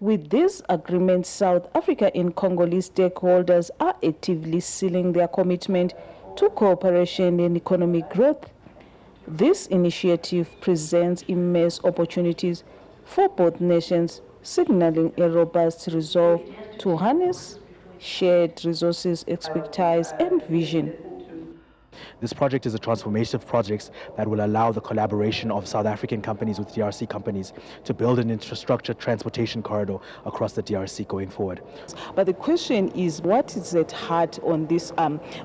With this agreement, South Africa and Congolese stakeholders are actively sealing their commitment to cooperation and economic growth. This initiative presents immense opportunities for both nations, signaling a robust resolve to harness shared resources, expertise, and vision. This project is a transformative project that will allow the collaboration of South African companies with DRC companies to build an infrastructure transportation corridor across the DRC going forward. But the question is, what is at heart on this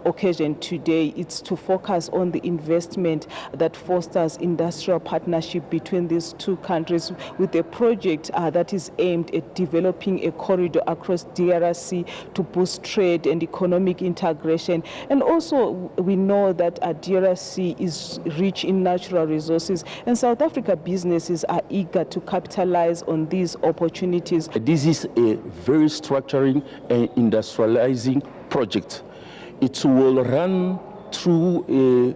occasion today? It's to focus on the investment that fosters industrial partnership between these two countries with a project that is aimed at developing a corridor across DRC to boost trade and economic integration. And also, we know that DRC is rich in natural resources, and South Africa businesses are eager to capitalize on these opportunities. This is a very structuring and industrializing project. It will run through a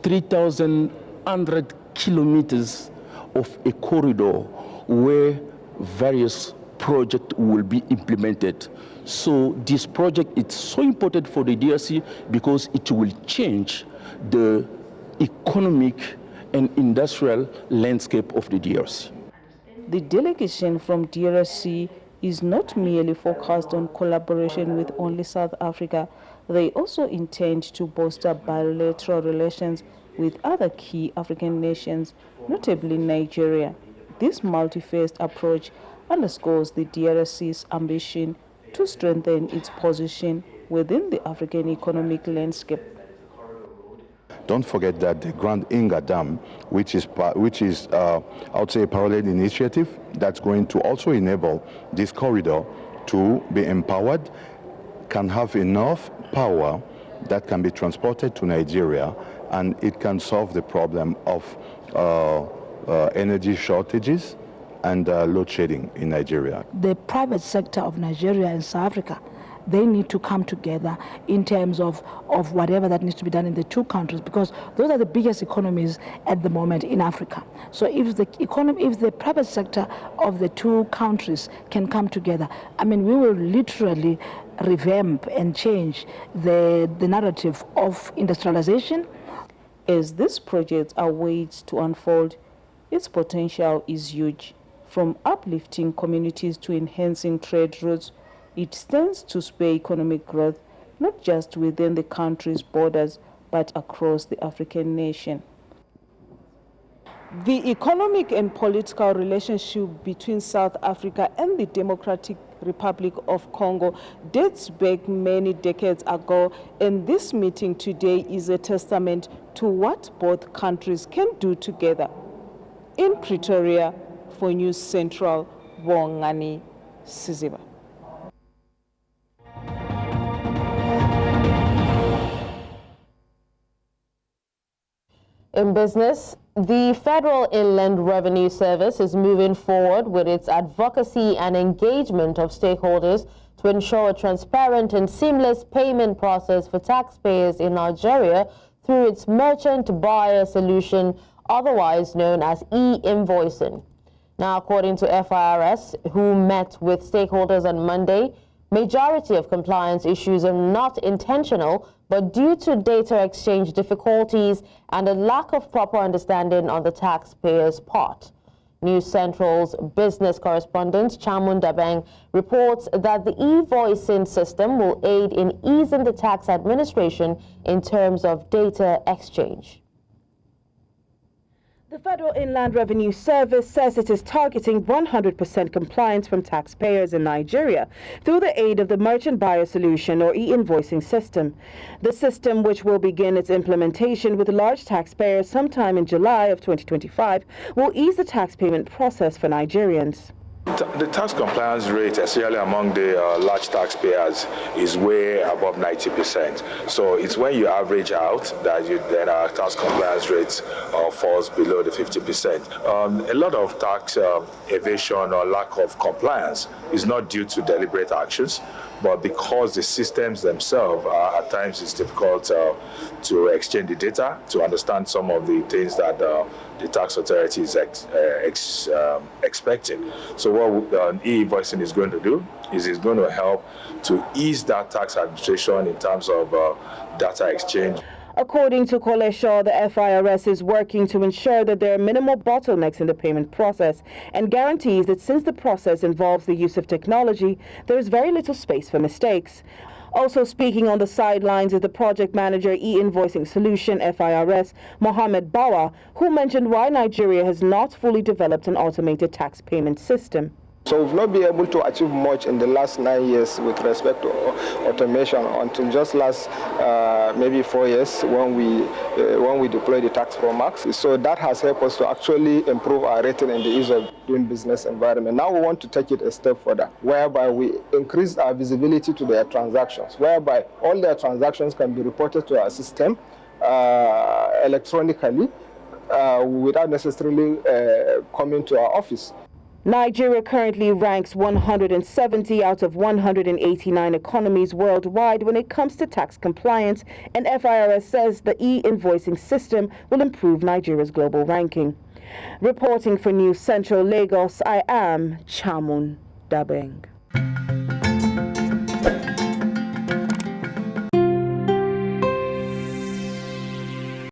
3,100 kilometers of a corridor where various projects will be implemented. So this project is so important for the DRC because it will change the economic and industrial landscape of the DRC. The delegation from DRC is not merely focused on collaboration with only South Africa. They also intend to bolster bilateral relations with other key African nations, notably Nigeria. This multi-phased approach underscores the DRC's ambition to strengthen its position within the African economic landscape. Don't forget that the Grand Inga Dam, which is I would say, a parallel initiative that's going to also enable this corridor to be empowered, can have enough power that can be transported to Nigeria, and it can solve the problem of energy shortages and load shedding in Nigeria. The private sector of Nigeria and South Africa, they need to come together in terms of whatever that needs to be done in the two countries, because those are the biggest economies at the moment in Africa. So if the private sector of the two countries can come together, I mean, we will literally revamp and change the narrative of industrialization. As this project awaits to unfold, its potential is huge. From uplifting communities to enhancing trade routes, it stands to spur economic growth, not just within the country's borders, but across the African nation. The economic and political relationship between South Africa and the Democratic Republic of Congo dates back many decades ago, and this meeting today is a testament to what both countries can do together. In Pretoria, for News Central, Bongani, Siziba. In business, the Federal Inland Revenue Service is moving forward with its advocacy and engagement of stakeholders to ensure a transparent and seamless payment process for taxpayers in Nigeria through its merchant buyer solution, otherwise known as e-invoicing. Now, according to FIRS, who met with stakeholders on Monday, majority of compliance issues are not intentional, but due to data exchange difficulties and a lack of proper understanding on the taxpayer's part. News Central's business correspondent, Chamun Dabeng, reports that the e-voicing system will aid in easing the tax administration in terms of data exchange. The Federal Inland Revenue Service says it is targeting 100% compliance from taxpayers in Nigeria through the aid of the Merchant Buyer Solution, or e-invoicing system. The system, which will begin its implementation with large taxpayers sometime in July of 2025, will ease the tax payment process for Nigerians. The tax compliance rate, especially among the large taxpayers, is way above 90%. So it's when you average out that then our tax compliance rate falls below the 50%. A lot of tax evasion or lack of compliance is not due to deliberate actions, but because the systems themselves at times it's difficult to exchange the data, to understand some of the things that the tax authority is expecting. So what e-invoicing is going to do is it's going to help to ease that tax administration in terms of data exchange. According to Kole Shaw, the FIRS is working to ensure that there are minimal bottlenecks in the payment process and guarantees that since the process involves the use of technology, there is very little space for mistakes. Also speaking on the sidelines is the project manager e-invoicing solution, FIRS, Mohammed Bawa, who mentioned why Nigeria has not fully developed an automated tax payment system. So we've not been able to achieve much in the last 9 years with respect to automation until just last maybe 4 years when we deployed the Tax Pro Max. So that has helped us to actually improve our rating in the ease of doing business environment. Now we want to take it a step further, whereby we increase our visibility to their transactions, whereby all their transactions can be reported to our system electronically without necessarily coming to our office. Nigeria currently ranks 170 out of 189 economies worldwide when it comes to tax compliance, and FIRS says the e-invoicing system will improve Nigeria's global ranking. Reporting for News Central Lagos, I am Chamun Dabeng.